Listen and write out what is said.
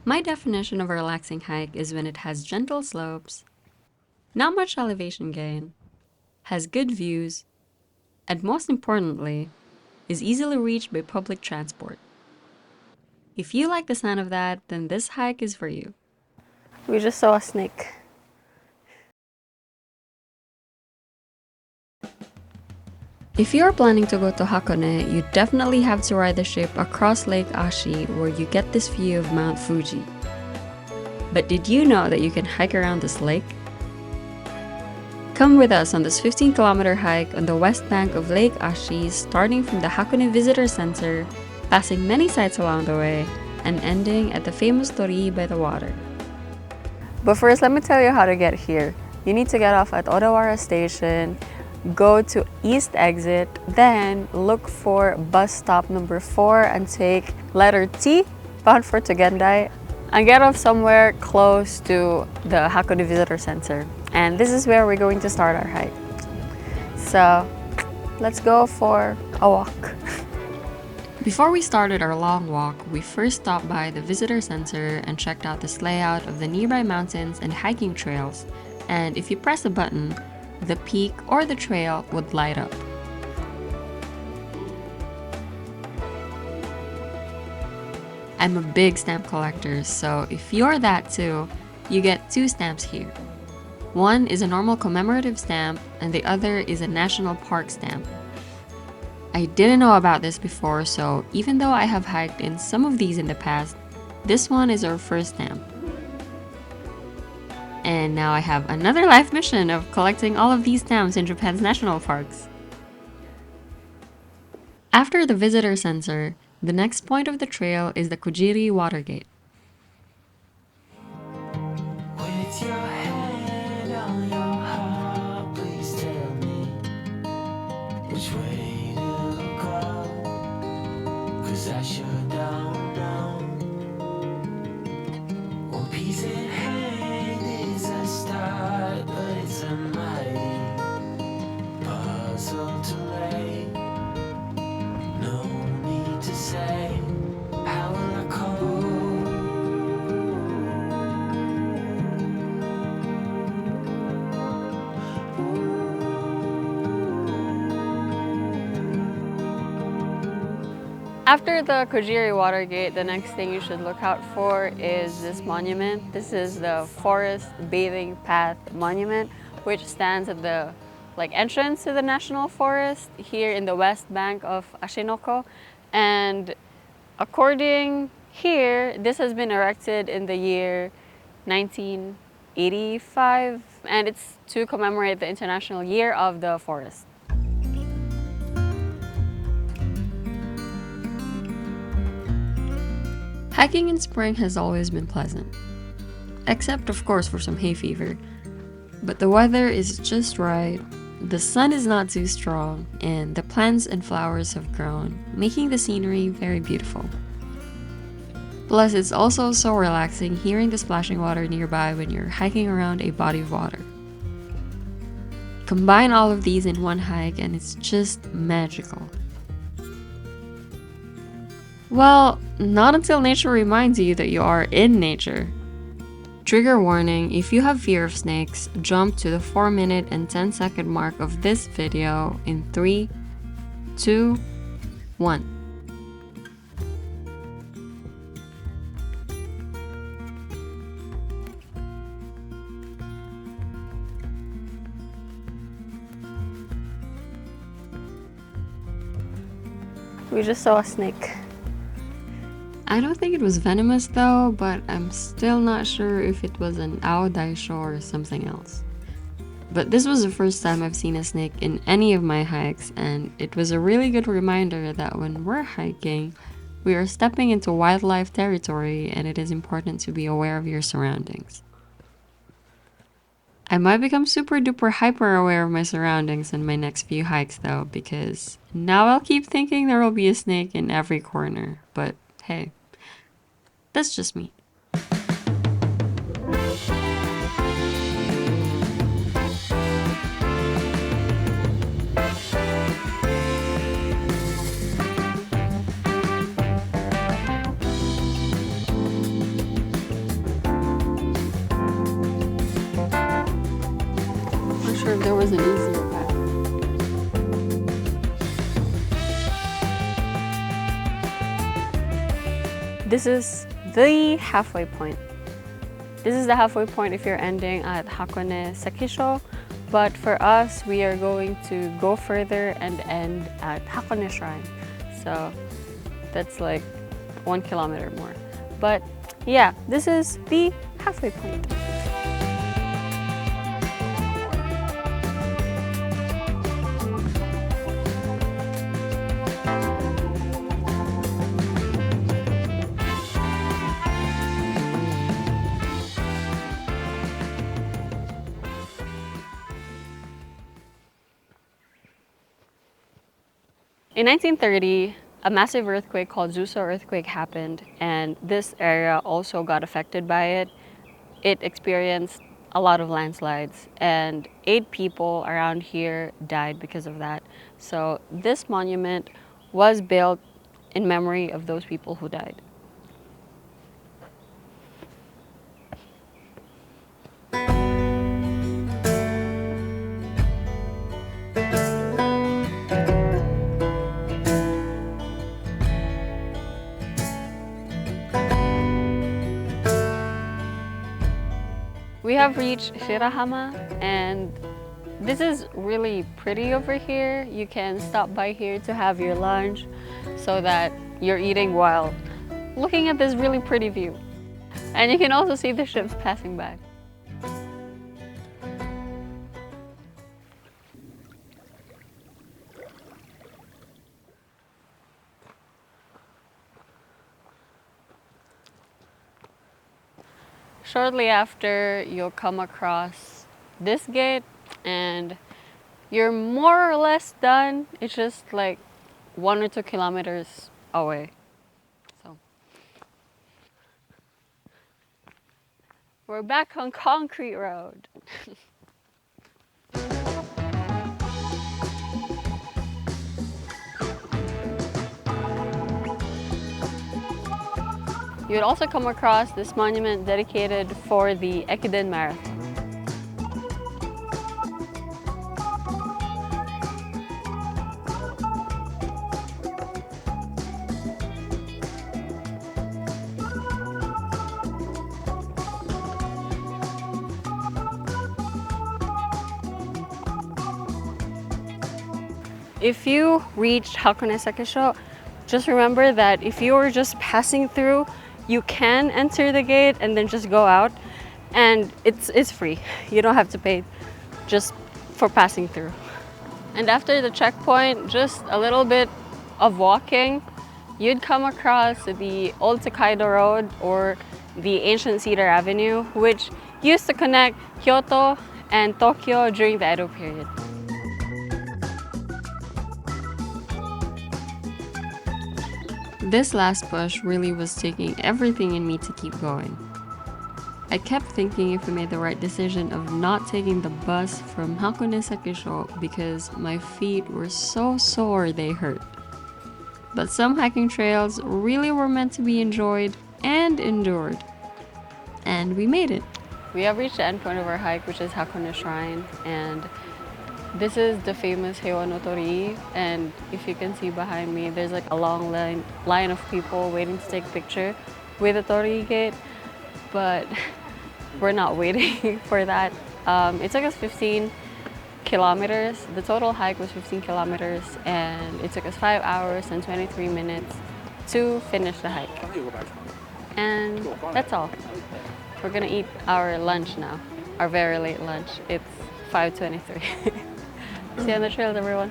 My definition of a relaxing hike is when it has gentle slopes, not much elevation gain, has good views, and most importantly, is easily reached by public transport. If you like the sound of that, then this hike is for you. We just saw a snake. If you're planning to go to Hakone, you definitely have to ride the ship across Lake Ashi where you get this view of Mount Fuji. But did you know that you can hike around this lake? Come with us on this 15-kilometer hike on the west bank of Lake Ashi, starting from the Hakone Visitor Center, passing many sites along the way, and ending at the famous torii by the water. But first, let me tell you how to get here. You need to get off at Odawara Station, go to East Exit, then look for bus stop number 4 and take letter T, bound for Togendai, and get off somewhere close to the Hakone Visitor Center. And this is where we're going to start our hike. So let's go for a walk. Before we started our long walk, we first stopped by the visitor center and checked out this layout of the nearby mountains and hiking trails. And if you press a button, the peak or the trail would light up. I'm a big stamp collector, so if you're that too, you get 2 stamps here. One is a normal commemorative stamp, and the other is a national park stamp. I didn't know about this before, so even though I have hiked in some of these in the past, this one is our first stamp. And now I have another life mission of collecting all of these stamps in Japan's national parks. After the visitor center, the next point of the trail is the Kojiri water gate. With your hand on your heart, please tell me which way to go, 'cause I sure don't know. One piece in hand is a start, but it's a mighty puzzle to lay. No need to say, how will I cope? After the Kojiri water gate, the next thing you should look out for is this monument. This is the Forest Bathing Path Monument, which stands at the entrance to the national forest here in the west bank of Ashinoko. And according here, this has been erected in the year 1985, and it's to commemorate the International Year of the Forest. Hiking in spring has always been pleasant, except of course for some hay fever. But the weather is just right, the sun is not too strong, and the plants and flowers have grown, making the scenery very beautiful. Plus, it's also so relaxing hearing the splashing water nearby when you're hiking around a body of water. Combine all of these in one hike and it's just magical. Well, not until nature reminds you that you are in nature. Trigger warning, if you have fear of snakes, jump to the 4-minute and 10-second mark of this video in 3, 2, 1. We just saw a snake. I don't think it was venomous though, but I'm still not sure if it was an aodaisho or something else. But this was the first time I've seen a snake in any of my hikes, and it was a really good reminder that when we're hiking, we are stepping into wildlife territory and it is important to be aware of your surroundings. I might become super duper hyper aware of my surroundings in my next few hikes though, because now I'll keep thinking there will be a snake in every corner, but hey, that's just me. was an easier path. This is the halfway point. This is the halfway point if you're ending at Hakone Sekisho, but for us, we are going to go further and end at Hakone Shrine. So that's like 1 kilometer more. But yeah, this is the halfway point. In 1930, a massive earthquake called Zuso earthquake happened, and this area also got affected by it. It experienced a lot of landslides, and 8 people around here died because of that. So this monument was built in memory of those people who died. We have reached Shirahama, and this is really pretty over here. You can stop by here to have your lunch so that you're eating while looking at this really pretty view. And you can also see the ships passing by. Shortly after, you'll come across this gate and you're more or less done. It's just like 1 or 2 kilometers away. So we're back on concrete road. You would also come across this monument dedicated for the Ekiden Marathon. If you reach Hakone Sekisho, just remember that if you are just passing through, you can enter the gate and then just go out, and it's free. You don't have to pay just for passing through. And after the checkpoint, just a little bit of walking, you'd come across the old Tokaido Road, or the ancient Cedar Avenue, which used to connect Kyoto and Tokyo during the Edo period. This last push really was taking everything in me to keep going. I kept thinking if I made the right decision of not taking the bus from Hakone Sekisho because my feet were so sore they hurt. But some hiking trails really were meant to be enjoyed and endured. And we made it. We have reached the end point of our hike, which is Hakone Shrine, and this is the famous Heiwa no Torii, and if you can see behind me, there's like a long line of people waiting to take a picture with the Torii gate, but we're not waiting for that. It took us 15 kilometers. The total hike was 15 kilometers, and it took us 5 hours and 23 minutes to finish the hike. And that's all. We're gonna eat our lunch now, our very late lunch. It's 5:23. See you on the trails, everyone.